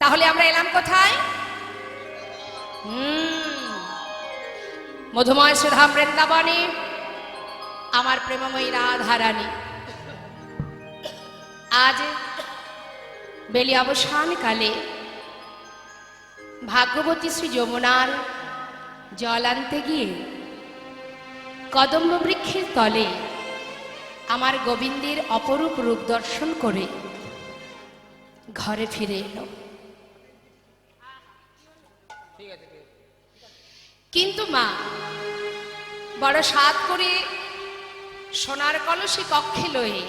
তাহলে আমরা এলাম কোথায়? মধুময় সুধাম বৃন্দাবনে আমার প্রেমময়ী রাধারানী। আজ বেলি অবসান কালে ভাগ্যবতী শ্রী যমুনার জল আনতে গিয়ে কদম্ব বৃক্ষের তলে আমার গোবিন্দের অপরূপ রূপ দর্শন করে ঘরে ফিরে এলো। কিন্তু মা বড় সাধ করে সোনার কলসি কক্ষে লয়ে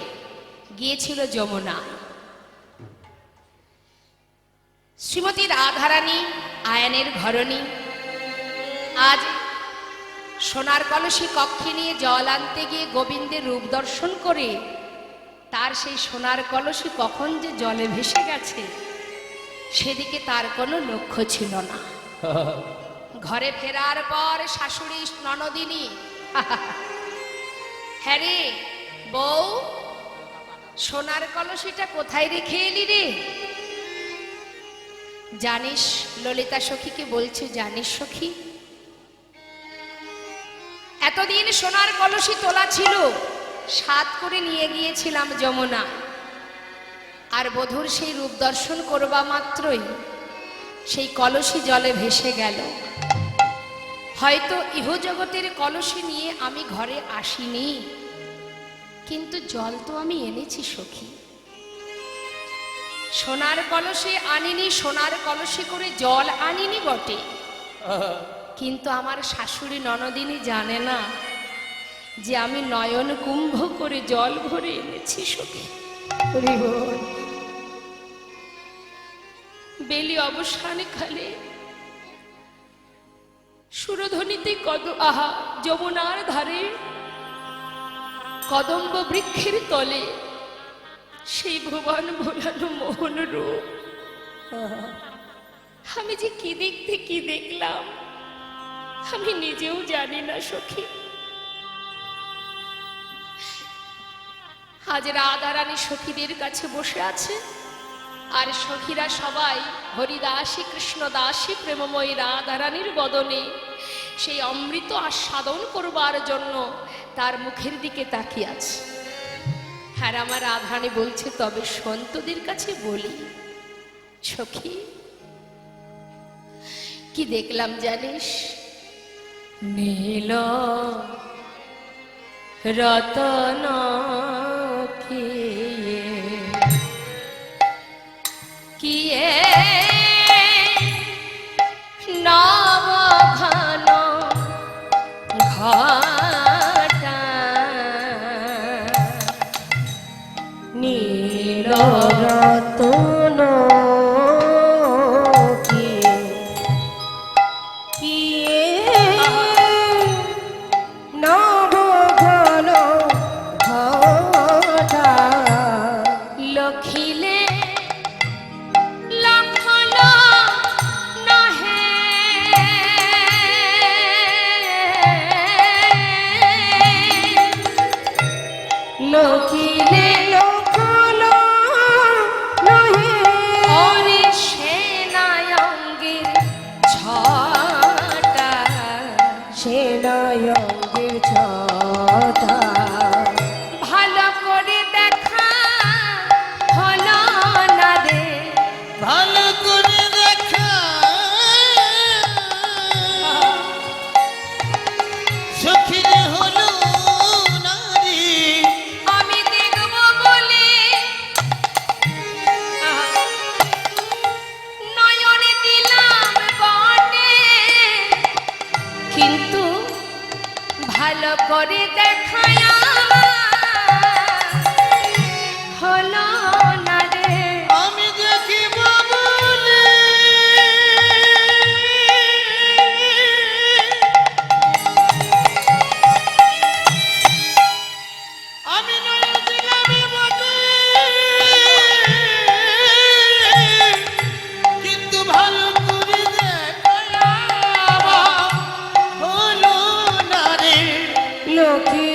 গিয়েছিল যমুনা। শ্রীমতী রাধারানী আয়নের ঘরণী আজ সোনার কলসি কক্ষে নিয়ে জল আনতে গিয়ে গোবিন্দের রূপ দর্শন করে তার সেই সোনার কলসি কখন যে জলে ভেসে গেছে সেদিকে তার কোনো লক্ষ্য ছিল না। ঘরে ফেরার পর শাশুড়ি ননদিনী, হ্যাঁ রে বউ, সোনার কলসিটা কোথায় রেখে এলি রে? জানিস, ললিতা সখীকে বলছে, জানিস সখী, এতদিন সোনার কলসি তোলা ছিল, সাত করে নিয়ে গিয়েছিলাম যমুনা, আর বধূর সেই রূপ দর্শন করবা মাত্রই সেই কলসি জলে ভেসে গেল। হয়তো ইহজগতের কলসি নিয়ে আমি ঘরে আসিনি, কিন্তু জল তো আমি এনেছি সখী। সোনার কলসি আনিনি, সোনার কলসি করে জল আনিনি বটে, কিন্তু আমার শাশুড়ি ননদিনী জানে না যে আমি নয়ন কুম্ভ করে জল ভরে এনেছি সখী। বেলি অবসান কালে সুরধ্বনিতে যমুনার ধারে কদম্ব বৃক্ষের তলে সেই ভুবন ভোলানো মোহন রূপ আমি যে কি দেখতে কি দেখলাম আমি নিজেও জানি না সখী। আজ রাধারানী সখীদের কাছে বসে আছে, আর সখীরা সবাই হরিদাসী কৃষ্ণদাসী প্রেমময়ী রাধারানীর বদনে সেই অমৃত আস্বাদন করবার জন্য তার মুখের দিকে তাকিয়ে আছে। হ্যাঁ, আমার রাধারানী বলছে, তবে সন্তদের কাছে বলি সখী, কি দেখলাম জানিস? নীল রতন কিয়ে নবঘন ঘটা নীল রতন করে দেখায় হলো না রে। আমি দেখিব বলে আমি নয় দিলাম বটে, কিন্তু ভালো করে দেখায় হলো না রে। লোকে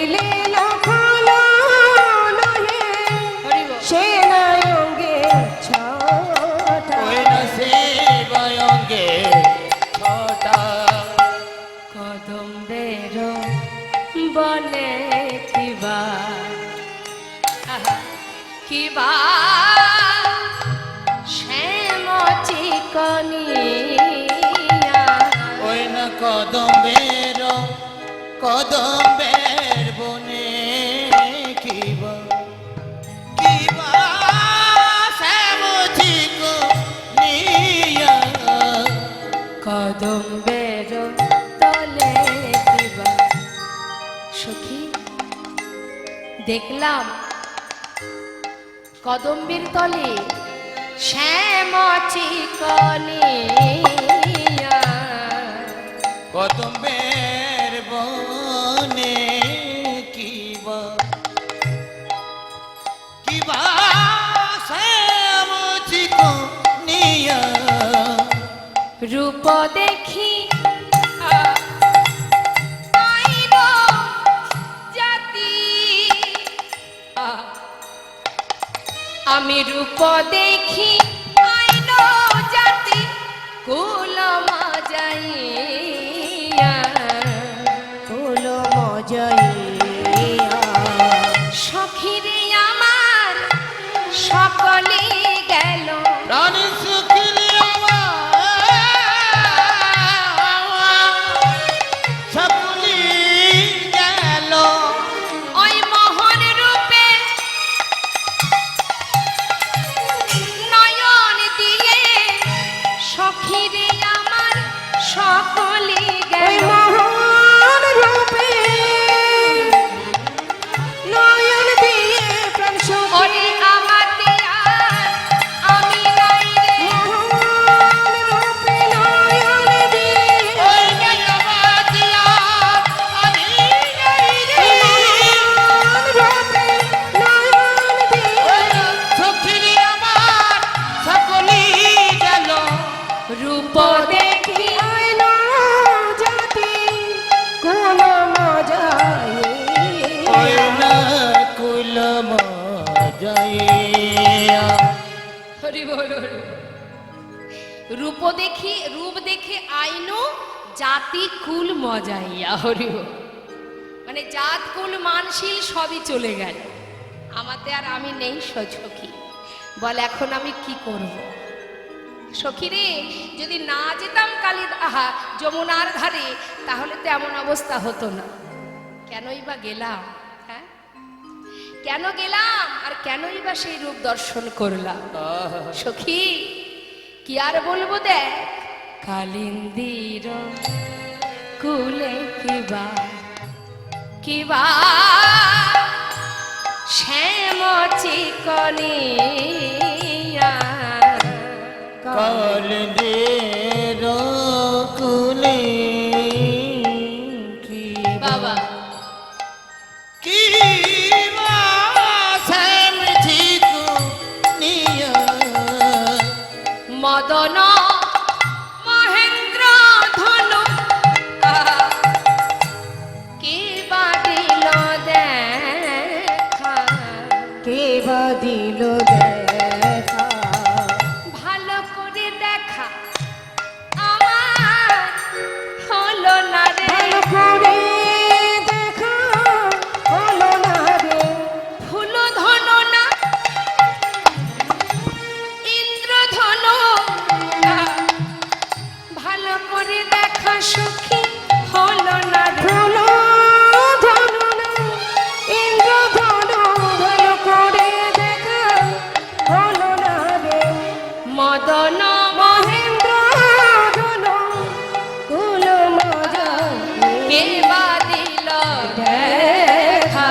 কদম্বের বনে কিবা শ্যামচিক নিয়া কদম্বের তলে দিবা। সখী দেখলাম কদম্বের তলে শ্যামচিকনিয়া কদম্বের বনে কিবা শ্যামচিক নিয়া রূপ দেখি জাতি আমি রূপ দেখি আইন জাতি কুল মজাইয়া ফুল মজাইয়া সখীরে আমার সকলে গেল রানী সুখিলি সকলি গেল ওই মোহন রূপে নয়ন দিয়ে সখীরে আমার সকলে ওই গেল মহান রূপে নয়ন দিয়ে প্রাণ ওরে আমার দিয়ার আমি নাই রে মহান রূপে নয়ন দিয়ে ওই গেলবাদিয়া আমি নাই রে মহান রূপে নয়ন দিয়ে সুখিলি আমার সকলি গেল রূপ দেখি আইন জাতি কুল মজাইয়া কুল মজাইয়া হরি বল হরি বল। রূপ দেখি রূপ দেখে আইনো জাতি কুল মজাইয়া হরি বল। মানে জাত কুল মানশীল সবই চলে গেল আমাতে আর আমি নেই সখী বল এখন আমি কি করব সখী রে যদি না যেতাম কালী যমুনার ধারে তাহলে তো এমন অবস্থা হতো না কেনই বা গেলাম হ্যাঁ কেন গেলাম আর কেনই বা সেই রূপ দর্শন করলাম সখী কি আর বলবো দেখ কালিন্দির কুলে কিবা কিবা শ্যাম চিকনিয়া কালিন্দির কুলে বাবা কি শ্যামচিক নিয়া মদন মহেন্দ্র ধনু কে বাদিল দেখা কে বা দিল দেখা ভালো করে দেখা আমার হলো না রে ভালো করে দেখা হলো না রে ফুল ধন না ইন্দ্র ধন ভালো করে দেখা সখী হলো না রে ফুল ধনু না ইন্দ্র ধনু ভালো করে দেখা হলো না রে মদন মহেন্দ্র ধনু কুল মজা কে বাদিল দেখা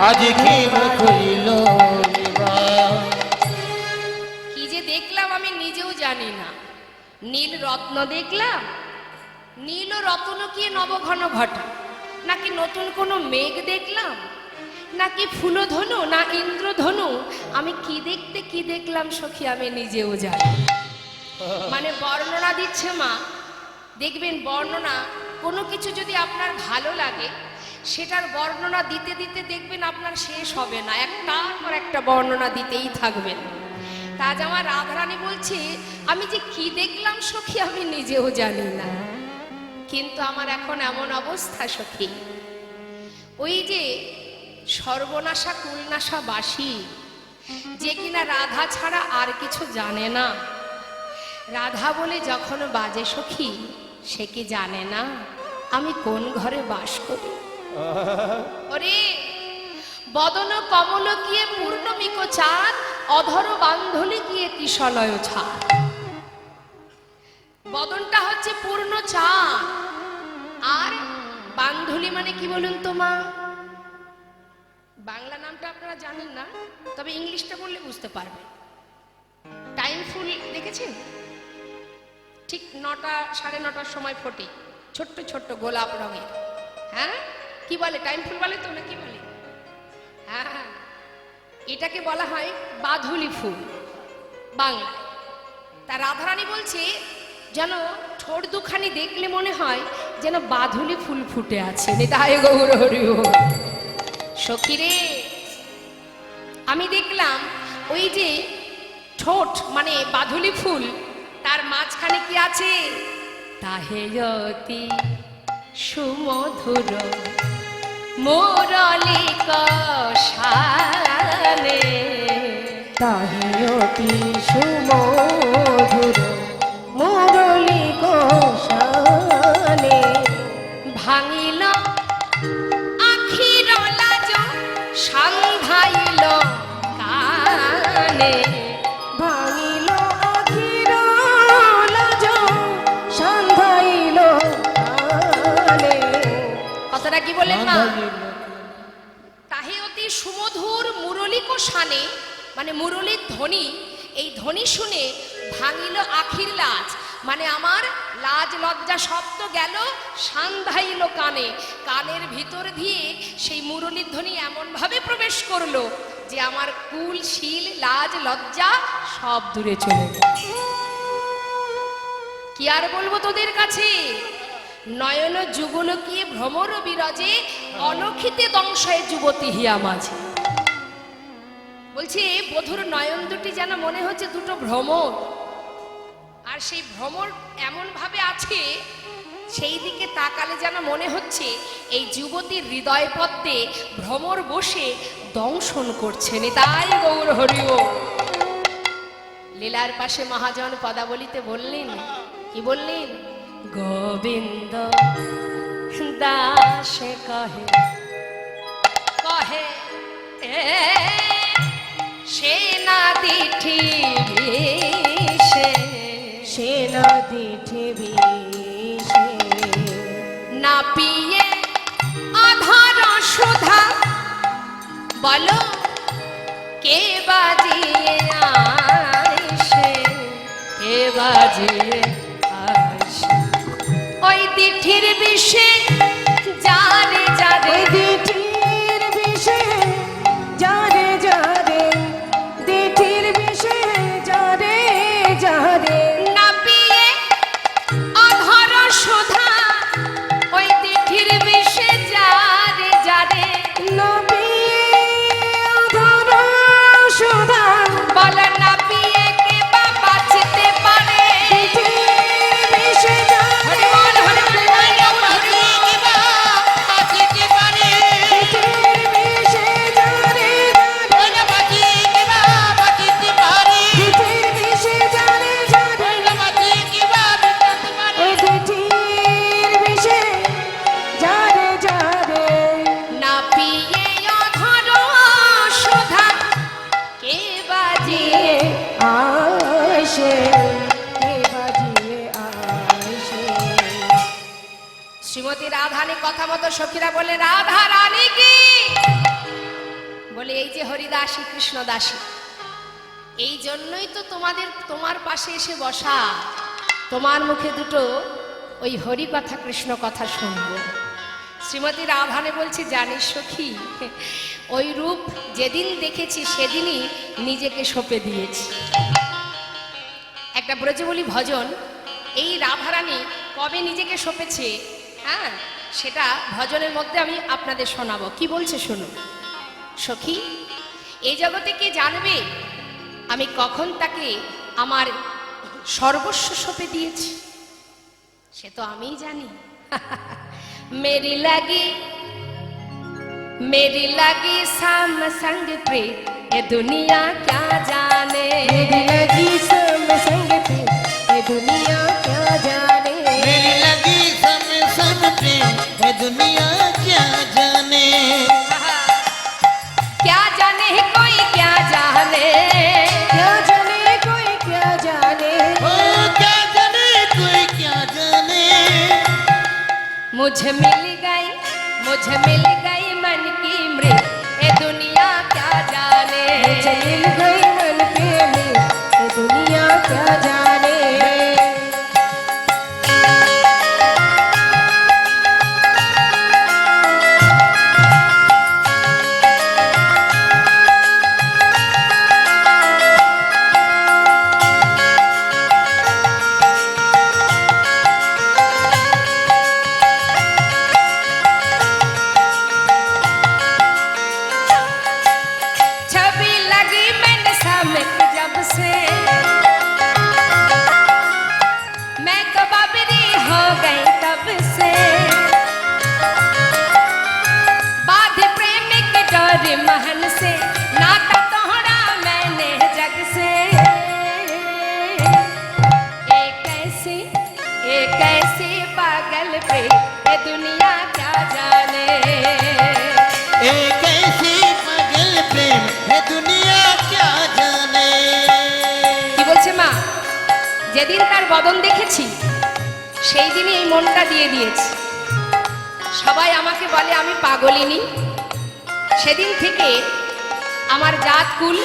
আজ কি কইল কি যে দেখলাম আমি নিজেও জানি না নীল রত্ন দেখলাম নীল ও রত্ন কি নবঘন ঘটা নাকি নতুন কোনো মেঘ দেখলাম নাকি ফুলধনু না ইন্দ্রধনু আমি কি দেখলাম সখী আমি নিজেও জানি মানে বর্ণনা দিচ্ছে মা দেখবেন বর্ণনা কোনো কিছু যদি আপনার ভালো লাগে সেটার বর্ণনা দিতে দিতে দেখবেন আপনার শেষ হবে না একটার পর একটা বর্ণনা দিতেই থাকবেন তা আজ আমার রাধারানী বলছে আমি যে কি দেখলাম সখী আমি নিজেও জানি না কিন্তু আমার এখন এমন অবস্থা সখী ওই যে সর্বনাশা কুলনাশা বাসী যে কিনা রাধা ছাড়া আর কিছু জানে না রাধা বলে যখন বাজে সখী সে কি জানে না আমি কোন ঘরে বাস করি? ওরে বদন কমল গিয়ে পূর্ণমিক চাঁদ, অধর বান্ধলি গিয়ে কিশলয় ছাদ। বদনটা হচ্ছে পূর্ণ চাঁদ, আর বান্ধলি মানে কি বলুন তো মা? বাংলা নামটা আপনারা জানেন না, তবে ইংলিশটা বললে বুঝতে পারবেন। টাইম ফুল দেখেছেন? ঠিক 9টা 9:30 সময় ফোটে, ছোট্ট ছোট্ট গোলাপ রঙের। হ্যাঁ, কি বলে? টাইম ফুল বলে তো, না কি বলে? হ্যাঁ, এটাকে বলা হয় বাধুলি ফুল বাংলায়। তা রাধারানী বলছে যেন ঠোঁট দুখানি দেখলে মনে হয় যেন বাধুলি ফুল ফুটে আছে। নিতাই গৌর হরি বল। সখী রে, আমি দেখলাম ওই যে ঠোঁট মানে বাধুলি ফুল, তার মাঝখানে কি আছে? তাহে অতি সুমধুর মুরলী কষানে, তাহে অতি সুমধুর মুরলী কষানে, ভাঙিল আখির লাজ সান্ধাইল কানে। ভাঙিল আখির লাজ সান্ধাইল কানে। কথাটা কি বলেন মা? তাহে অতি সুমধুর মুরলী কষানে মানে মুরলীর ধ্বনি। এই ধ্বনি শুনে ভাঙিল আখির লাজ মানে আমার লাজ লজ্জা সব তো গেল, সান্ধাইল কানে, কানের ভিতর দিয়ে সেই মুরলীর ধ্বনি এমন ভাবে প্রবেশ করলো যে আমার কুল শীল লাজ লজ্জা সব দূরে চলে গেল। কি আর বলবো তোদের কাছে? নয়ন যুগলকিয়ে ভ্রমর বিরজে, অলক্ষিতে দংশায় যুবতী হিয়া মাঝে। বলছে বধুর নয়ন দুটি যেন মনে হচ্ছে দুটো ভ্রমর, আর সেই ভ্রমর এমন ভাবে আছে সেই দিকে তাকালে যেন মনে হচ্ছে এই যুবতীর হৃদয় পদ্মে ভ্রমর বসে দংশন করছে। নিতাই গৌর হরি বল। লীলার পাশে মহাজন পদাবলিতে বললেন, কি বললেন? গোবিন্দ দাস কহে কহে সেনা দিঠি বিষে, সেনা দিঠে বিষে, না পিয়ে আধার সুধা, বলো কে বাজিয়ে আইসে, কে বাজিয়ে আইসে। ওই দিঠির বিষে যারে যারে, ওই দিঠির বিষে যারে যারে, দিঠির বিষে যারে যারে, না পিয়ে অধর সুধা, ওই দিঠির বিষে যারে যারে, নবিয়ে অধর সুধা, বল না পিয়ে কে বা বাঁচতে পারে। দিঠির বিষে যারে, হরি বল, হরি বল, হরি বল, হরি বল। দিঠির বিষে যারে যারে, দিঠির বিষে যারে যারে, ওই দিঠির বিষে যারে যারে, না পিয়ে অধর সুধা, কে বাজিয়ে আইসে, কে বাজিয়ে আইসে। শ্রীমতী রাধানী কথা মতো সখীরা বলে, রাধা রানী কি বলে? এই যে হরিদাসী কৃষ্ণদাসী, এই জন্যই তো তোমার পাশে এসে বসা, তোমার মুখে দুটো ওই হরি কথা কৃষ্ণ কথা শুনবো। শ্রীমতী রাধানে বলছে, জানিস সখী, ওই রূপ যেদিন দেখেছি সেদিনই নিজেকে সঁপে দিয়েছি। একটা ব্রজবলি ভজন, এই রাধারানী কবে নিজেকে সঁপেছে, হ্যাঁ, সেটা ভজনের মধ্যে আমি আপনাদের শোনাবো। কি বলছে শুনুন। সখী, এই জগতে কে জানবে আমি কখন তাকে আমার সর্বস্ব সঁপে দিয়েছি? সে তো আমিই জানি। मेरी लगी साम संग प्रीत, ये दुनिया क्या जाने। मेरी लगी सम संग प्रीत, ये दुनिया क्या जाने। मेरी लगी सम संग प्रेम, मुझे मिल गई मन की मृत ये दुनिया क्या जाने मुझे मिल गई मन के में ये दुनिया क्या जाने छवि लगी मैंने सामने जब से मैं कबाबरी हो गई तब से बाध प्रेमिक डोर महल से नाता तोहरा मैंने जग से एक ऐसी पागल पे ये दुनिया क्या जाने एक ऐसी पागल प्रेम है दुनिया क्या जाने কি বলছে মা যেদিন তার বদন দেখেছি সেই দিনই এই মনটা দিয়ে দিয়েছি সবাই আমাকে বলে আমি পাগলিনী সেদিন থেকে আমার জাতকুল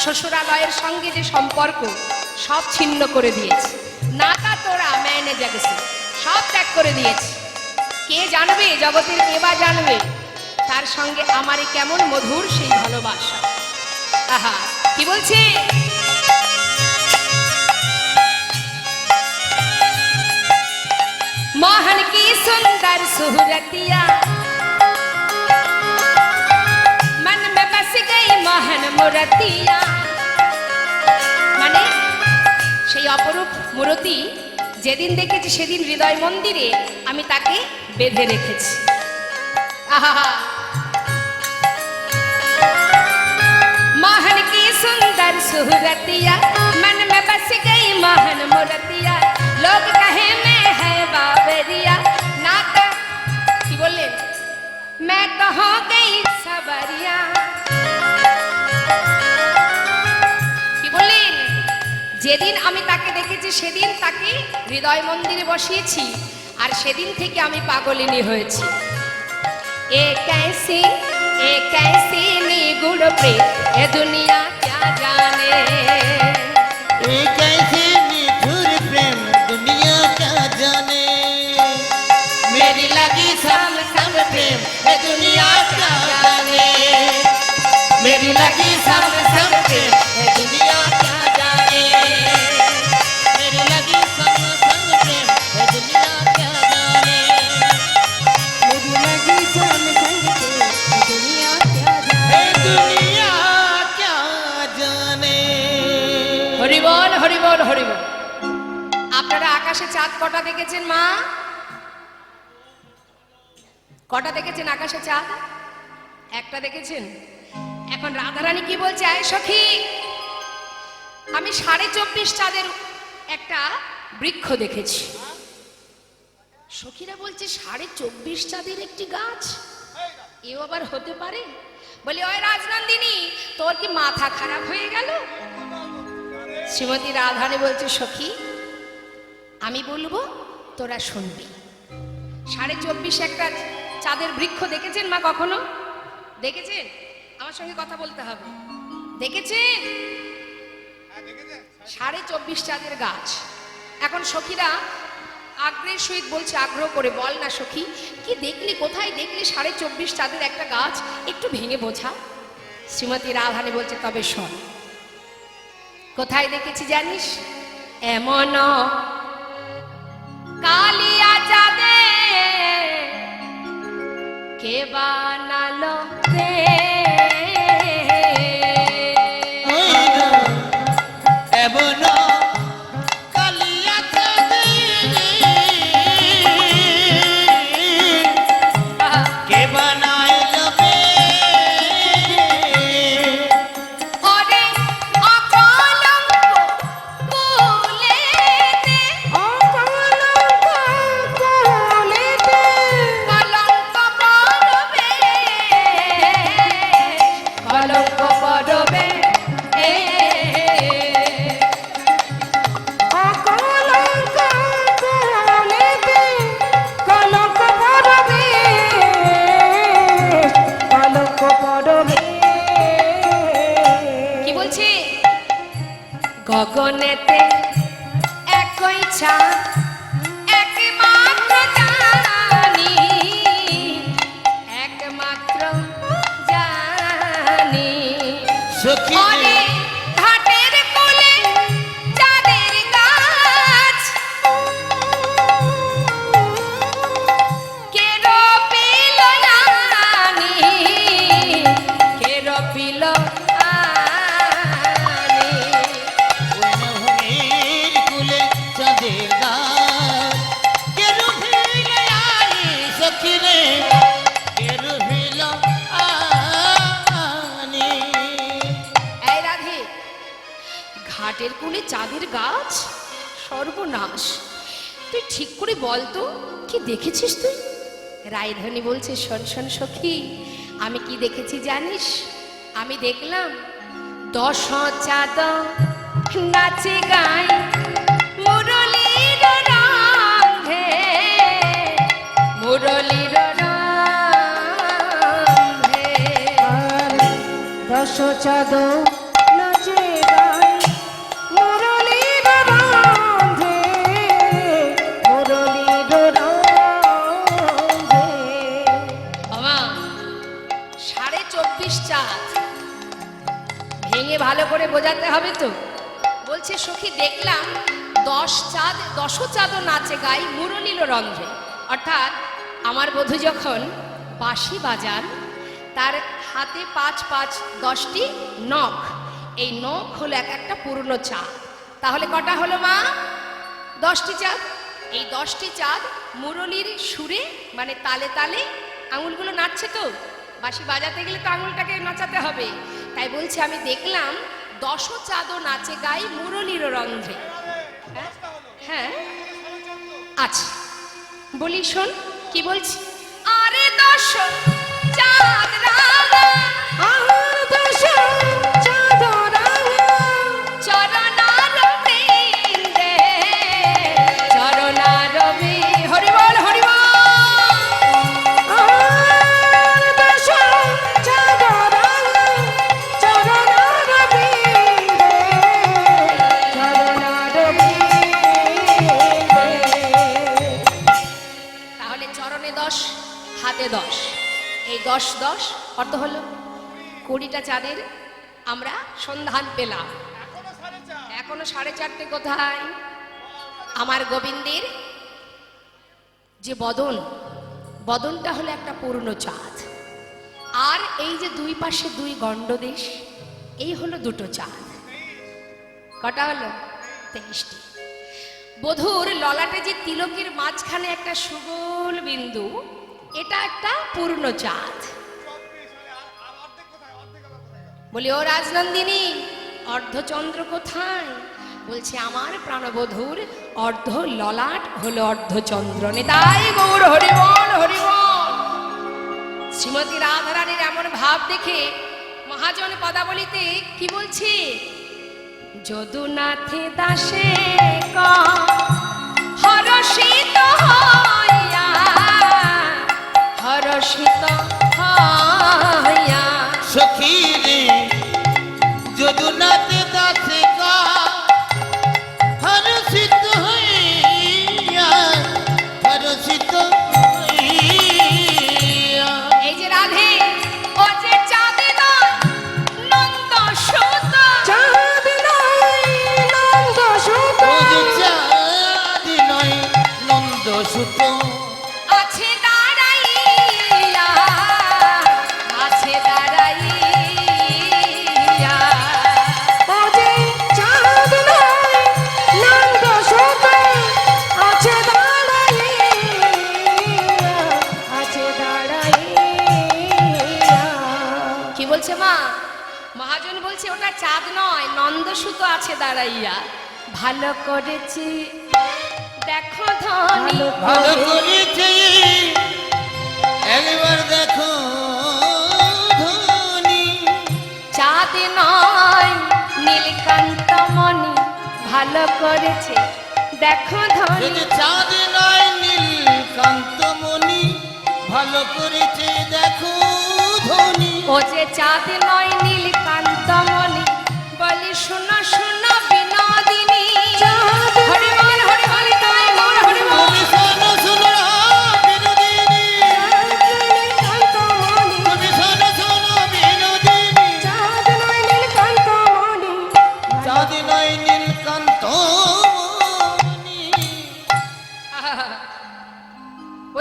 শ্বশুরালয়ের সঙ্গে যে সম্পর্ক সব ছিন্ন করে দিয়েছি নাতা তোরা মেনে জাগছে সব ত্যাগ করে দিয়েছি কে জানবে জগতের কে বা জানবে তার সঙ্গে আমারই কেমন মধুর সেই ভালোবাসা আহা কি বলছে मोहन की सुंदर सूरतिया मन में बस गई मोहन मूर्तिया মানে সেই অপরূপ মূর্তি যেদিন দেখেছি সেদিন হৃদয় মন্দিরে আমি তাকে বেঁধে রেখেছি আহা मोहन की सुंदर सूरतिया मन में बस गई मोहन मूर्तिया लोग कहे मैं है बाबरिया नाता কি বললেন मैं कहाँ गई सबरिया কি বললেন যেদিন আমি তাকে দেখেছি সেদিন তাকে হৃদয় মন্দিরে বসিয়েছি আর সেদিন থেকে আমি পাগলিনী হয়েছি एक ऐसी निगूढ़ प्रेम ये दुनिया क्या जाने एक ऐसी निठुर प्रेम दुनिया क्या जाने मेरी लगी सम सम प्रेम है दुनिया क्या जाने मेरी लगी सम सम प्रेम है दुनिया क्या जाने मेरी लगी सम सम प्रेम है दुनिया क्या जाने मेरी लगी सन संग के ये दुनिया क्या जाने है दुनिया क्या जाने হরিবল হরিবল হরিবল আপনারা আকাশে চাঁদ কটা দেখেছেন মা কটা দেখেছেন আকাশে চাঁদ একটা দেখেছেন এখন রাধারানী কি বলছে আয় সখী আমি 24.5 চাঁদের একটা বৃক্ষ দেখেছি সখীরা বলছে 24.5 চাঁদের একটি গাছ এও আবার হতে পারে বলি ওই রাজনন্দিনী তোর কি মাথা খারাপ হয়ে গেল শ্রীমতী রাধারানী বলছে সখী আমি বলবো তোরা শুনবি 24.5 একটা চাঁদের বৃক্ষ দেখেছেন মা কখনো দেখেছেন আমার সঙ্গে কথা বলতে হবে দেখেছেন 24.5 চাঁদের গাছ এখন সখীরা আগ্রহের সহিত বলছে আগ্রহ করে বল না সখী কি দেখলি কোথায় দেখলি 24.5 চাঁদের একটা গাছ একটু ভেঙে বোঝা শ্রীমতী রাধারানী বলছে তবে শোন কোথায় দেখেছি জানিস এমন কালিয়া চাঁদে কে বানালো রে এমন কালিয়া চাঁদে কে বানাইলো বে ওরে অকলঙ্ক কুলেতে অকলঙ্ক কুলেতে কলঙ্ক পড়বে কলঙ্ক পড়বে গগনেতে একই চাঁদ একমাত্র জানি, একমাত্র জানি। সখী অনে ঘাটের কোলে চাঁদের গাছ, কে রপিল আনি, কে রপিল আনি। বনভূমির কুলে চাঁদের গাছ, কে রুভিল আনি সখী রে, কে রুভিল আনি। এই রাধে, ঘাটের কোলে চাঁদের গাছ, সর্বনাশ। তুই ঠিক করে বল তো, কি দেখেছিস তুই? রায়ধনী বলছে, শোন শোন সখী, আমি কি দেখেছি জানিস? আমি দেখলাম 10 চাঁদ নাচে গায় মুরলীর রঙে, মুরলীর রঙে। আর 10 চাঁদ নাচে গায় মুরলীর রঙে, মুরলীর রঙে। বাবা, 24.5 চাঁদ ভেঙে ভালো করে বোঝাতে হবে তো। বলছে সখী, দেখলাম 10 চাঁদও নাচে গাই মুরলীল রন্ধ্রে। অর্থাৎ আমার বধূ যখন বাঁশি বাজান, তার হাতে 5-5-10টি নখ, এই নখ হলো এক একটা পুরনো চাঁদ। তাহলে কটা হলো মা? 10টি চাঁদ। এই 10টি চাঁদ মুরলীর সুরে মানে তালে তালে আঙুলগুলো নাচছে তো, বাঁশি বাজাতে গেলে তো আঙুলটাকে নাচাতে হবে। তাই বলছে আমি দেখলাম 10 চাঁদও নাচে গাই মুরলীর রন্ধ্রে। হ্যাঁ হ্যাঁ, আচ্ছা বলি শোন কি বলছি। আরে 10 চাঁদ রাঙা, আর 10 চাঁদ রাঙা, চরণারবিন্দে, চরণারবি, হরি বল হরি বল। আর 10 চাঁদ রাঙা, চরণারবিন্দে, চরণারবিন্দে। তাহলে চরণে 10, হাতে 10, এই 10 অর্থ হলো 20টা চাঁদের আমরা সন্ধান পেলাম। এখনো 4:30 কোথায়? আমার গোবিন্দের যে বদনটা হলো একটা পূর্ণ চাঁদ, আর এই যে দুই পাশে 2 গণ্ডদেশ, এই হলো 2টো চাঁদ। কটা হলো? 23টি। বধূর ললাটে যে তিলকের মাঝখানে একটা সুগোল বিন্দু, এটা একটা পূর্ণ চাঁদ। বলি ও রাজনন্দিনী, অর্ধচন্দ্র কোথায়? বলছে আমার প্রাণবধূর অর্ধ ললাট হলো অর্ধচন্দ্র। নেতাই গৌর হরি বল হরি বল। শ্রীমতী রাধারানীর এমন ভাব দেখে মহাজন পদাবলিতে কি বলছে? যদুনাথে দাসে ক হরষিত হইয়া, হরষিত হইয়া। সখী রে যদুনাথ দাসে কা হরষিত হইয়া, হরষিত হইয়া। এই যে রাধে, ও যে চাঁদ নয় নন্দ সুত, চাঁদ নয় নন্দ সুত, ও যে চাঁদ নয় নন্দ সুত, আছে দাঁড়াইয়া, আছে দাঁড়াইয়া। ও যে চাঁদ নয় নন্দ সুত, আছে দাঁড়াইয়া, আছে দাঁড়াইয়া। কি বলছে মা? মহাজন বলছে ওটা চাঁদ নয়, নন্দসুত আছে দাঁড়াইয়া। ভালো করেছি দেখো ধনী, ভালো করেছে একবার দেখো ধনী। চাঁদ নয় নীলকান্ত মণি, ভালো করেছে দেখো ধনী। যদি চাঁদ নয় নীলকান্ত মণি, ভালো করেছে দেখো ধনী। ও যে চাঁদ নয় নীলকান্ত মণি, বলি শোনো শোনো বিনয়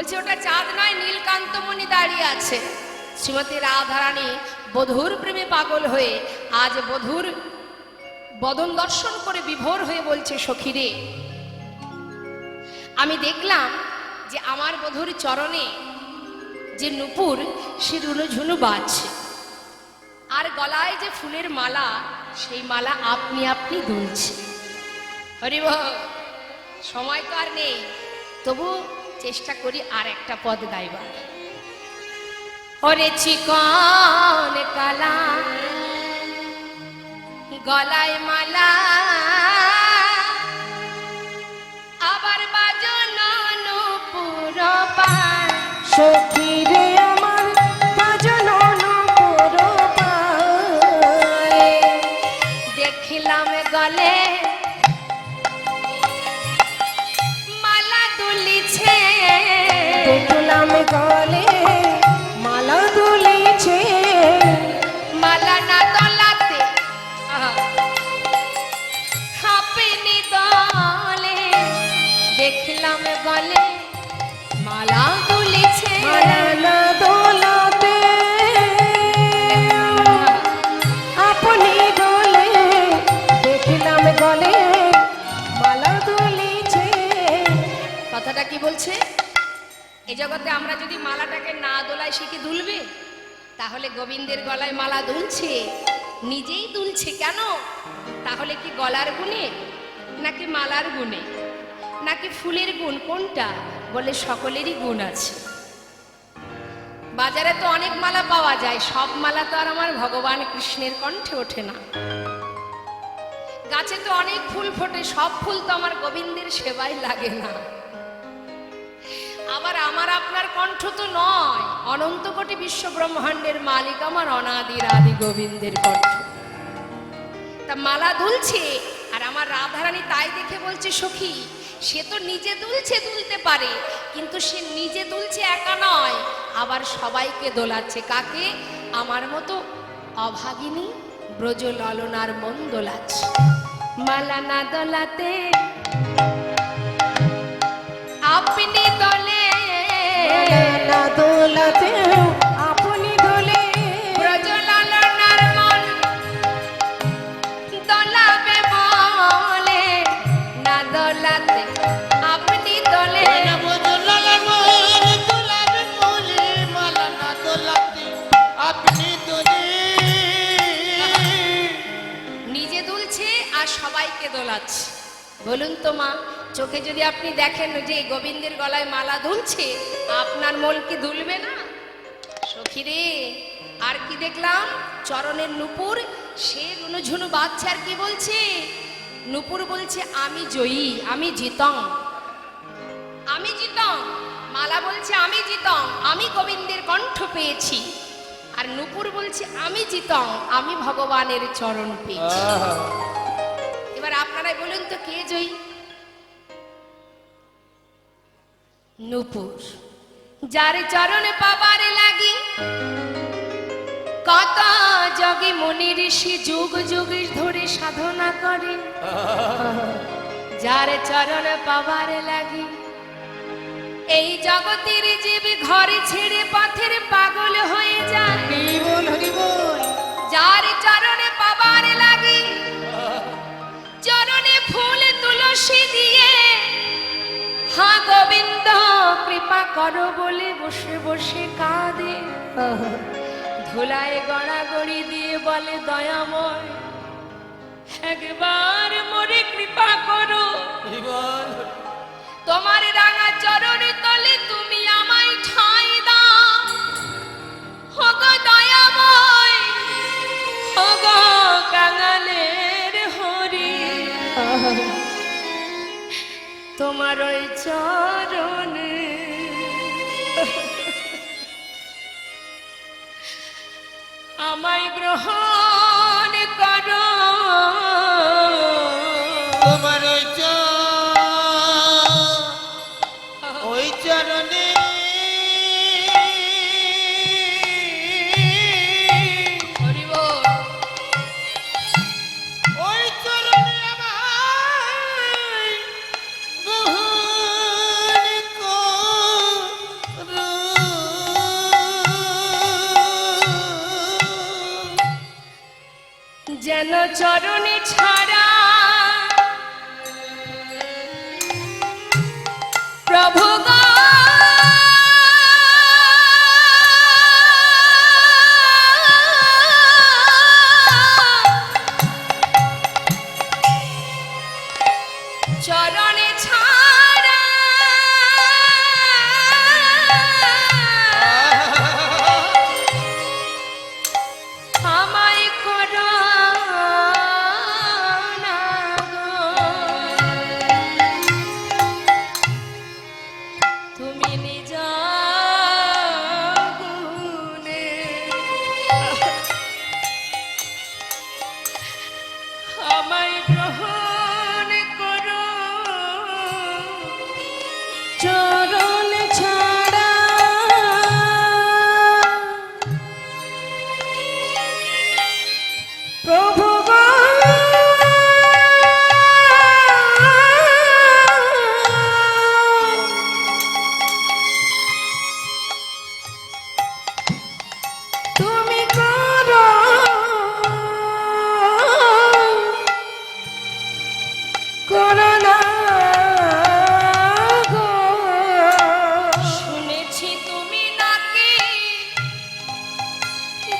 বলছে ওটা চাঁদ নয়, নীলকান্তমণি দাঁড়িয়ে আছে। শ্রীমতী রাধারানী বধূর প্রেমে পাগল হয়ে আজ বধূর বদন দর্শন করে বিভোর হয়ে বলছে, সখীরে আমি দেখলাম যে আমার বধূর চরণে যে নূপুর সে রুনুঝুনু বাজছে, আর গলায় যে ফুলের মালা সেই মালা আপনি আপনি দুলছে। হরি বল, সময় তো আর নেই, তবু চেষ্টা করি আর একটা পদ গাইবার। ওরে চিকন কালা গলায় মালা, আবার বাজনা নূপুর পায়। সখী রে আমার বাজলো নূপুর পায়। দেখিলাম গলে মালা দুলিছে, দেখলাম গলে মালা দুলিছে। মালা না দলাতে হাঁপিনি দলে। দেখলাম গলে মালা দুলিছে, মালা না দোলাতে আপনি গলে। দেখলাম গলে মালা দুলিছে। কথাটা কি বলছে? এই জগতে আমরা যদি মালাটাকে না দোলাই সে কি দুলবে? তাহলে গোবিন্দের গলায় মালা দুলছে, নিজেই দুলছে কেন? তাহলে কি গলার গুণে, নাকি মালার গুণে, নাকি ফুলের গুণ? কোনটা? বলে সকলেরই গুণ আছে। বাজারে তো অনেক মালা পাওয়া যায়, সব মালা তো আর আমার ভগবান কৃষ্ণের কণ্ঠে ওঠে না। গাছে তো অনেক ফুল ফোটে, সব ফুল তো আমার গোবিন্দের সেবায় লাগে না। আবার আমার আপনার কণ্ঠ তো নয়, অনন্ত কোটি বিশ্ব ব্রহ্মাণ্ডের মালিক আমার অনাদির আদি গোবিন্দের কণ্ঠ। তা মালা দুলছে, আর আমার রাধারানী তাই দেখে বলছে, সখী সে তো নিজে দুলছে, দুলতে পারে, কিন্তু সে নিজে দুলছে একা নয়, আবার সবাইকে দোলাচ্ছে। কাকে? আমার মতো অভাগিনী ব্রজ ললনার মন দোলাচ্ছে। মালা না দোলাতে আপনি দলে, মালা দোলাতে আপনি দোলে। ব্রজ ললনার মন দোলাবে বলে, না দোলাতে আপনি দলে। নিজে দুলছে আর সবাইকে দোলাচ্ছে। বলুন তো মা, চোখে যদি আপনি দেখেন যে গোবিন্দের গলায় মালা দুলছে, আপনার মন কি দুলবে না? সখী রে, আর কি দেখলাম? চরণের নূপুর সে রুনুঝুনু বাজছে, আর কি বলছে? নূপুর বলছে আমি জয়ী, আমি জিতং, আমি জিতং। মালা বলছে আমি জিতং, আমি গোবিন্দের কণ্ঠ পেয়েছি। আর নূপুর বলছে আমি জিতং, আমি ভগবানের চরণ পেয়েছি। এবার আপনারাই বলুন তো কে জয়ী? নূপুর। যার চরণে পাবার লাগি কত যোগী মুনি ঋষি যুগ যুগ ধরে সাধনা করে, যার চরণ পাবার লাগি এই জগতের জীব ঘরে ছেড়ে পথের পাগল হয়ে যায়। হরি বল, হরি বল। যার চরণে পাবার লাগি চরণে ফুল তুলসী দিয়ে, হা গোবিন্দ কৃপা করো বলে বসে বসে কাঁদে। ধুলায় গড়াগড়ি দিয়ে বলে দয়াময় একবার মোরে কৃপা করো, তোমার রাঙা চরণ তলে তুমি আমায় ঠাঁই দাও। হগো দয়াময়, হগো কাঙালের হরি, তোমার ওই চরণে আমায় গ্রহণ করো। তোমার ওই চরণে হরি বল। ওই চরণে আমায় গ্রহণ চরণে ছাড়া প্রভু গো চরণে ছাড়া আমায় করো না গো। তুমি নিজ গুণে আমায় গ্রহণ করো চরণ ছাড়া প্রভু গো তুমি করো করোনা গো। শুনেছি তুমি নাকি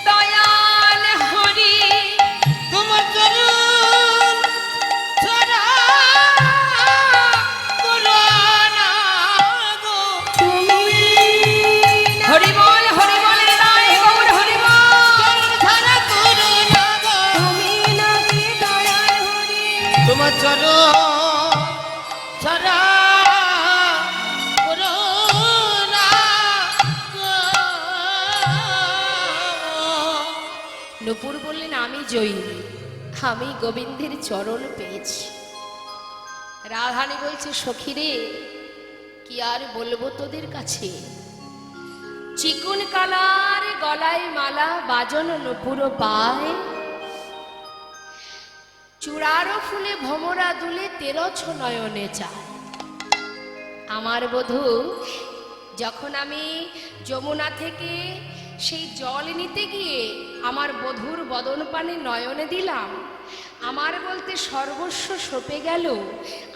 দয়াল হরি তোমার চরণ ছাড়া করো না গো। তুমি হরি বল হৃদয় গৌর হরি বল। চরণ ছাড়া করো না গো। তুমি নাকি দয়াল হরি তোমার চরণ ছাড়া করো না গো। নূপুর বললেন আমি জয়ী, আমি গোবিন্দের চরণ পেয়েছি। রাধানী বলছে সখী রে কি আর বলবো তোদের কাছে, চিকুন কালার গলায় মালা বাজন নূপুর পায়, চূড়ারও ফুলে ভমরা দুলে তেরছ নয়নে চায়। আমার বধূ যখন আমি যমুনা থেকে সেই জল নিতে গিয়ে আমার বধূর বদন পানে নয়নে দিলাম, আমার বলতে সর্বস্ব সপে গেল,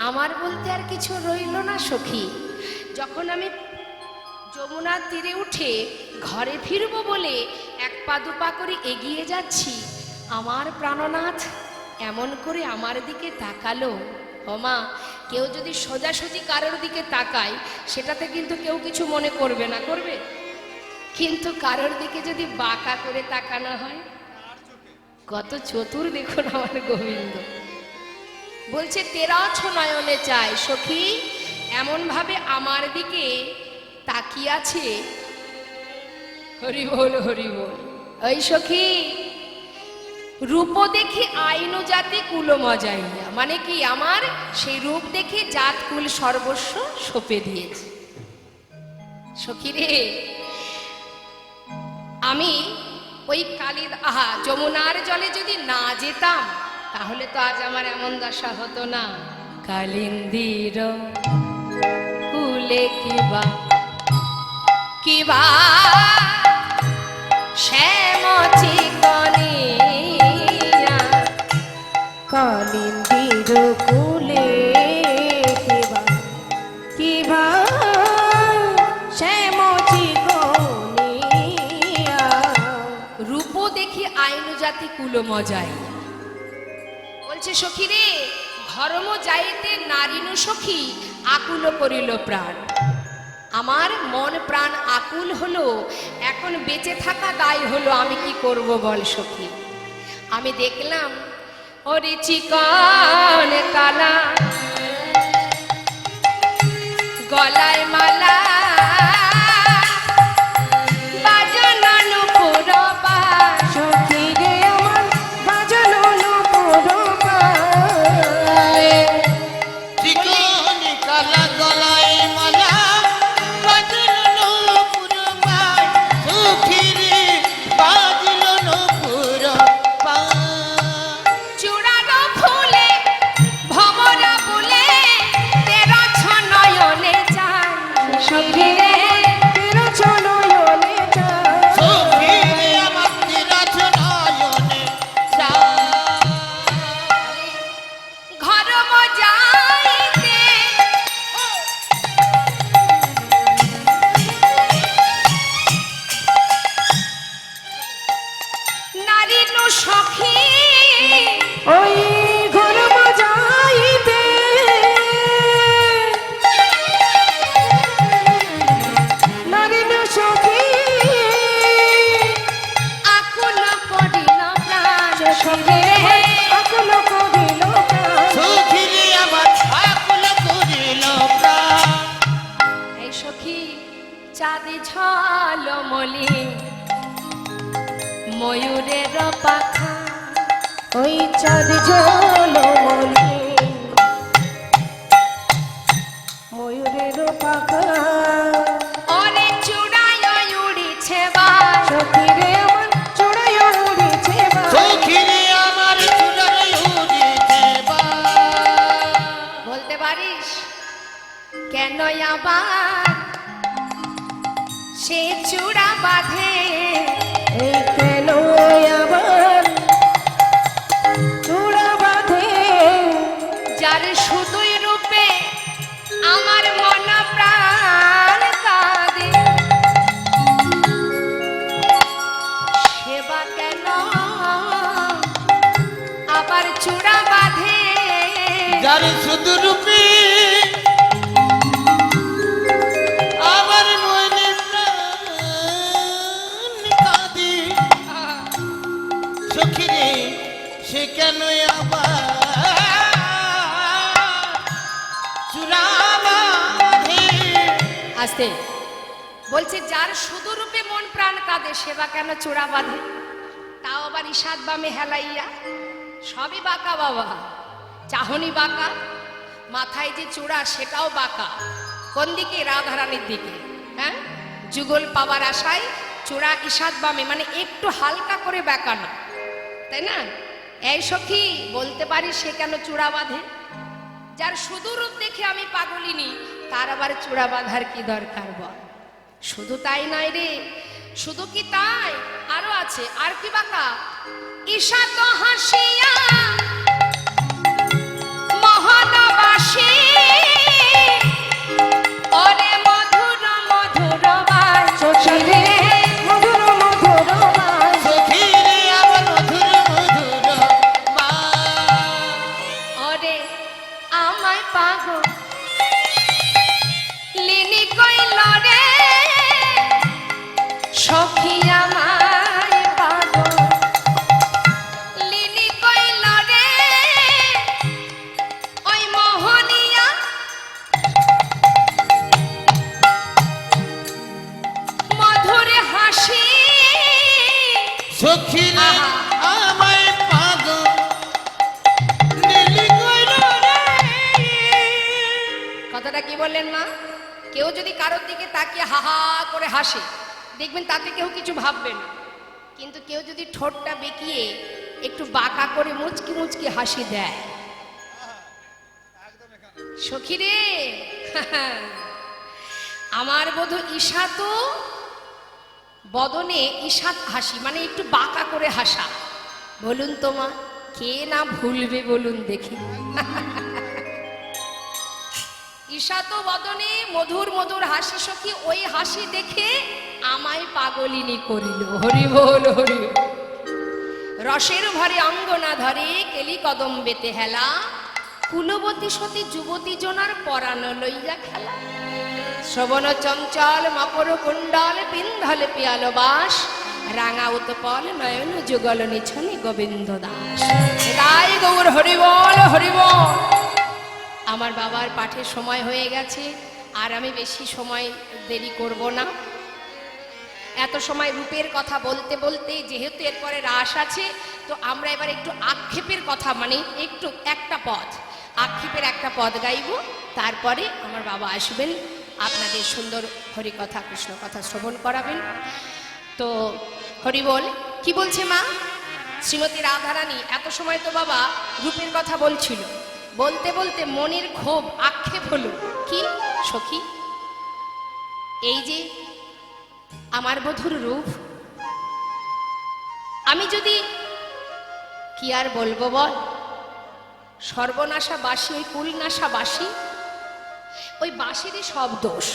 আমার বলতে আর কিছু রইল না সখী। যখন আমি যমুনার তীরে উঠে ঘরে ফিরবো বলে এক পা দুপা করে এগিয়ে যাচ্ছি, আমার প্রাণনাথ এমন করে আমার দিকে তাকালো। ওমা, কেউ যদি সোজাসুজি কারোর দিকে তাকায় সেটাতে কিন্তু কেউ কিছু মনে করবে না, করবে? কিন্তু কারোর দিকে যদি বাঁকা করে তাকানো হয়, কত চতুর দেখুন আমার গোবিন্দ। বলছে তেরছ নয়নে চায় সখী, এমন ভাবে আমার দিকে তাকিয়ে আছে। হরি বল হরি বল। ওই সখী রূপ দেখে আইন জাতি কুল মজাইয়া, মানে কি আমার সেই রূপ দেখে জাত কুল সর্বস্ব সপে দিয়েছে। সখী রে আমি ওই যমুনার জলে যদি না যেতাম তাহলে তো আজ আমার এমন দশা হতো না। কালিন্দির কুলে কিবা কিবা শ্যাম চিকনিয়া, কালিন্দির কুলে কিবা কিবা শ্যাম চিকনিয়া, রূপ দেখি আইন জাতি কুল মজাই। বলছে সখী রে ধর্ম যাইতে নারীনু সখী আকুল করিল প্রাণ। আমার মন প্রাণ আকুল হলো, এখন বেঁচে থাকা দায় হলো, আমি কি করব বল সখী। আমি দেখলাম ওরে চিকন কালা গলায় মালা বাজানো নূপুর পায়, সখী রে আমার বাজানো নূপুর পায়, চিকন কালা গলায় মালা বাজলো নূপুর পায়, সুখী রে বাজলো নূপুর পায়। চূড়ানো ফুলে ভম চাঁদে ঝলমলে ময়ূরের পাখা ওই চাঁদ ঝলমলে ময়ূরের পাখা অরে চূড়ায় উড়িছে বাস সখী রে আমার চূড়ায় উড়েছে বাস। সখিরে আমার চূড়ায় উড়েছে বাস। বলতে পারিস কেন আবার সে চূড়া বাঁধে এই কেন আবার চূড়া বাঁধে যার শুধুই রূপে আমার মন প্রাণ কাঁদে সেবা কেন আবার চূড়া বাঁধে যার শুধু রূপে আমার মনে প্রাণ কাঁদে। সখিরে সে কেন আবার চূড়া বাঁধে। আস্তে বলছে যার শুধু রূপে মন প্রাণ কাঁদে সেবা কেন চূড়া বাঁধে তাও আবার ইসাদ বামে হেলাইয়া সবই বাঁকা বাবা চাহনি বাঁকা মাথায় যে চূড়া সেটাও বাঁকা কোন দিকে রাধারানীর দিকে হ্যাঁ যুগল পাওয়ার আশায় চূড়া ইসাদ বামে মানে একটু হালকা করে বাঁকানো তাই না এই সখী বলতে পারি সে কেন চূড়া বাঁধে যার শুধু রূপ দেখে আমি পাগলিনি তার আবার চূড়া বাঁধার কি দরকার বল শুধু তাই নয় রে শুধু কি তাই আরো আছে আর কি বাঁকা ঈশা তো হাসিয়া মহানবাসী ওরে মধুর মধুর বাস সখী রে মধুর মধুর বাস। সখিরে আমার মধুর মধুর বাস। ওরে আমায় পাগল লিনি কইল রে সখী আমায় পাগল লিনি কইল রে ওই মোহনিয়া মধুর হাসি সখিরে আহা। আমায় পাগল নীলি কইল রে। কথাটা কি বললেন মা কেউ যদি কারোর দিকে তাকিয়ে হা হা করে হাসে দেখবেন তাতে কেউ কিছু ভাববে না কিন্তু কেউ যদি ঠোঁটটা বেঁকিয়ে একটু বাঁকা করে মুচকি মুচকি হাসি দেয় সখী রে আমার বধূ ঈশা তো বদনে ঈশাত হাসি মানে একটু বাঁকা করে হাসা বলুন তো মা কে না ভুলবে বলুন দেখি ঈশা তো বদনে মধুর মধুর হাসি সখী ওই হাসি দেখে আমায় পাগলিনী করিল হরি বল হরি বল। রসের ভরে অঙ্গনা ধরে কেলি কদম বেতে হেলা কুলবতী সতী যুবতী জনার পরাণ লইয়া খেলা শ্রবণ চঞ্চল মকর কুণ্ডল পিন্ধলে পিয়াল বাস রাঙা উৎপল নয়ন যুগল নিছনে গোবিন্দ দাস তাই গৌর হরিবল হরিবল আমার বাবার পাঠের সময় হয়ে গেছে আর আমি বেশি সময় দেরি করব না এত সময় রূপের কথা বলতে বলতে যেহেতু এরপরে রাস আছে তো আমরা এবার একটু আক্ষেপের কথা মানে একটু একটা পদ আক্ষেপের একটা পদ গাইব তারপরে আমার বাবা আসবেন আপনাদের সুন্দর হরি কথা কৃষ্ণ কথা শ্রবণ করাবেন তো হরি বল কি বলছে মা শ্রীমতী রাধারানী এত সময় তো বাবা রূপের কথা বলছিল বলতে বলতে মনের ক্ষোভ আক্ষেপ হলো কি সখী এই যে আমার বধূর রূপ আমি যদি কি আর বলবো বল সর্বনাশা বাসী ওই কুলনাশা বাসী ওই বাঁশিরই সব দোষ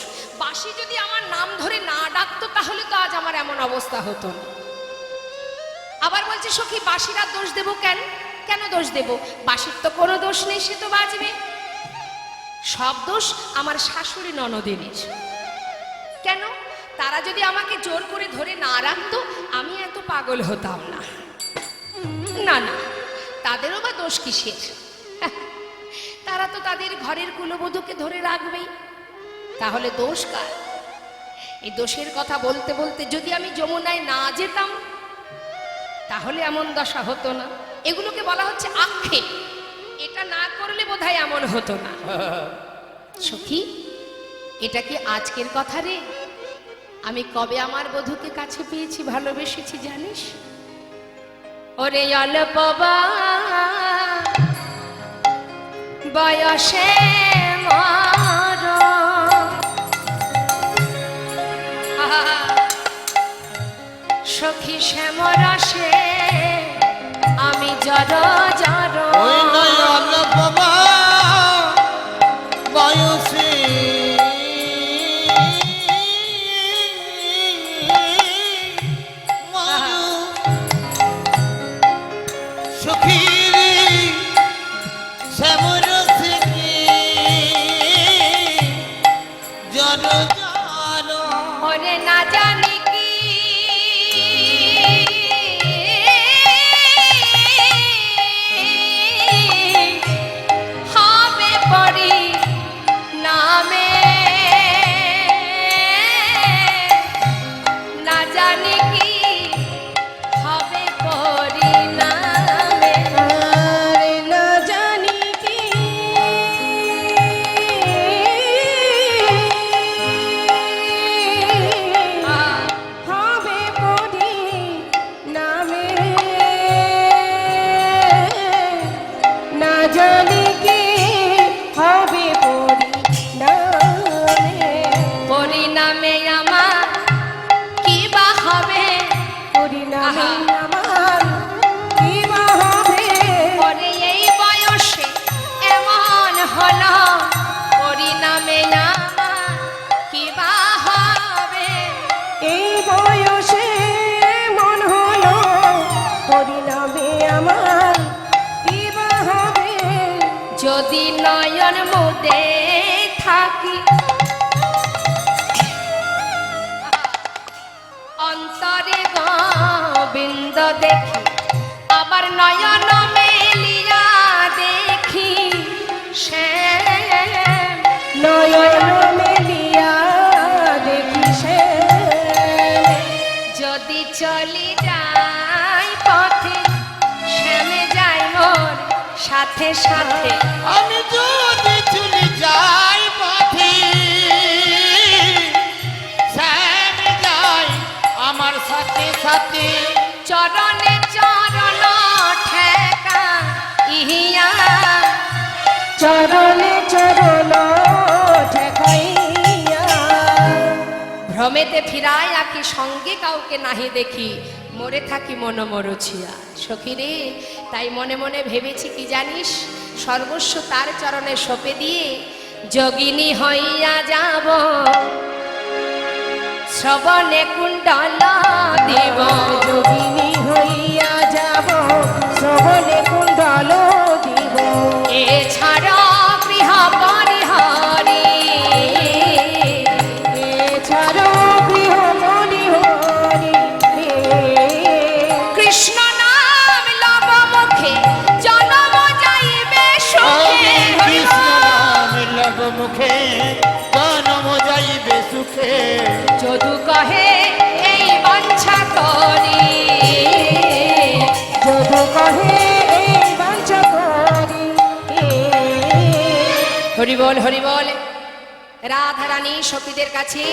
বাঁশি যদি আমার নাম ধরে না ডাকতো তাহলে তো আজ আমার এমন অবস্থা হতো না আবার বলছে সখী বাঁশির আর দোষ দেবো কেন কেন দোষ দেব বাঁশির তো কোনো দোষ নেই সে তো বাজবে সব দোষ আমার শাশুড়ি ননদেরই কেন তারা যদি আমাকে জোর করে ধরে না রাখতো আমি এত পাগল হতাম না না না তাদেরও বা দোষ কিসের তারা তো তাদের ঘরের কুলবধূকে ধরে রাখবেই তাহলে দোষ কার এই দোষের কথা বলতে বলতে যদি আমি যমুনায় না যেতাম তাহলে এমন দশা হতো না। এগুলোকে বলা হচ্ছে আক্ষেপ। এটা না করলে বোধহয় এমন হতো না। সখী, এটা কি আজকের কথা রে? আমি কবে আমার বধূকে কাছে পেয়েছি, ভালোবেসেছি জানিস? ওরে অল্প বয়সে মর সখী শ্যামরসে আমি জড় জড়। ওই নয় অল্প বয়সে সখীর শ্যামরসে জড় জড়। ওরে না জানি কি হবে পরি নামে, না জানি কি হবে পরি নামে। আর না জানি কি হবে পরি নামে, না জানি কি হবে পরি নামে, পরিণামে আমার কি বা হবে? পরিণামে আমার কি বা হবে? পরে এই বয়সে এমন হলো, পরিণামে আমার কি বা হবে? এই বয়সে মন হলো, পরিণামে আমার কি বা হবে? যদি নয়ন মুদে থাকি অন্তরে গোবিন্দ দেখি, আবার নয়ন মেলিয়া দেখি শ্যাম। নয়ন মেলিয়া দেখি সে, যদি চলি যাই পথে শ্যামে যাই মোর সাথে সাথে। আমি যদি চলে যাই পথে শ্যাম যাই আমার সাথে সাথে। চরণে চরণ ঠেকা ইহিয়া, চরণে চরণ ঠেকাইয়া, ভ্রমেতে ফিরায় আঁকি সঙ্গে কাউকে নাহি দেখি, মরে থাকি মন মরছিয়া। সখী রে, তাই মনে মনে ভেবেছি কি জানিস, সর্বস্ব তার চরণে সঁপে দিয়ে যোগিনী হইয়া যাব, শ্রবণে কুণ্ডল দিব। যোগিনী হইয়া যাব, শ্রবণে কুণ্ডল দিব। এছাড়া গৃহ পরিহরি, এছাড়াও গৃহ পরিহরি, কৃষ্ণ নাম লব মুখে জনম যাইবে সুখে। কৃষ্ণ নাম লব মুখে জনম যাইবে সুখে। যদু কহে এই বাঞ্ছা করি, যদু কহে এই বাঞ্ছা করি। হরি বল হরি বল। রাধা রানী সখীদের কাছে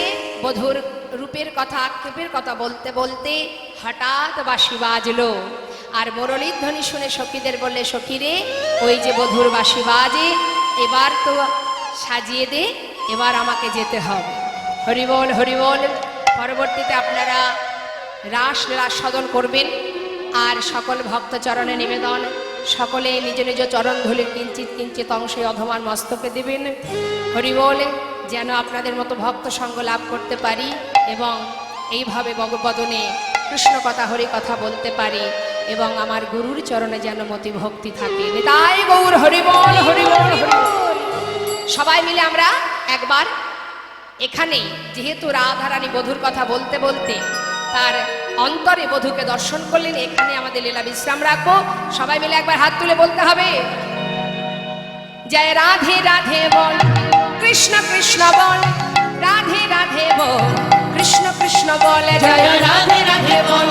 বধুর রূপের কথা, আক্ষেপের কথা বলতে বলতে হঠাৎ বাঁশি বাজলো। আর মুরলীর ধ্বনি শুনে সখীদের বললে, সখী রে, ওই যে বধুর বাঁশি বাজে, এবার তো সাজিয়ে দে, এবার আমাকে যেতে হবে। হরি বল হরি বল। পরবর্তীতে আপনারা রাসলীলা সদন করবেন, আর সকল ভক্ত চরণে নিবেদন, সকলে নিজ নিজ চরণ ধুলে কিঞ্চিত কিঞ্চিত অংশে অধমান মস্তকে দেবেন। হরি বল। যেন আপনাদের মতো ভক্ত সঙ্গ লাভ করতে পারি এবং এইভাবে বগবদনে কৃষ্ণ কথা হরি কথা বলতে পারি, এবং আমার গুরুর চরণে যেন মতি ভক্তি থাকে। নিতাই গৌর হরি বল হরি বল হরি বল। সবাই মিলে আমরা একবার এখানে, যেহেতু রাধারানী বধুর কথা বলতে বলতে তার অন্তরে বধুকে দর্শন করলেন, এখানে আমাদের লীলা বিশ্রাম রাখবো। সবাই মিলে একবার হাত তুলে বলতে হবে, জয় রাধে রাধে বল, কৃষ্ণ কৃষ্ণ বল, রাধে রাধে বল। কৃষ্ণ কৃষ্ণ বলে জয় রাধে রাধে বল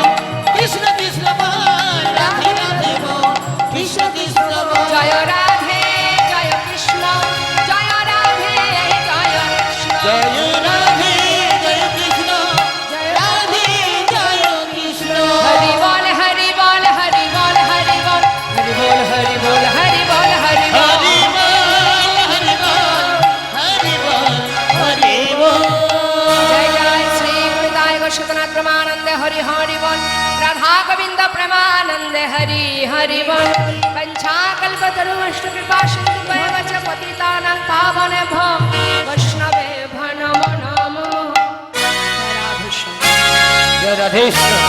কৃষ্ণ কৃষ্ণ বল রাধে রাধে বল কৃষ্ণ কৃষ্ণ বল জয় রাধে জয় কৃষ্ণ জয় রাধে জয় কৃষ্ণ জয় রাধে জয় কৃষ্ণ রাধে জয় কৃষ্ণ হরি বল হরি বল হরি বল হরি বল হরি বল হরি বল হরি বল হরি বল হরি বল হরি বল जय जय श्री गुरुदाय गोशतनाथ प्रमानंद हरि हरि बोल राधा गोविंद प्रेमानंद हरि हरि बोल पंचाकल्पतरु अष्ट कृपा सिंधु वैवच पतितानां पावने भो वैष्णवे नमो नमो जय राधेश्याम जय राधेश्याम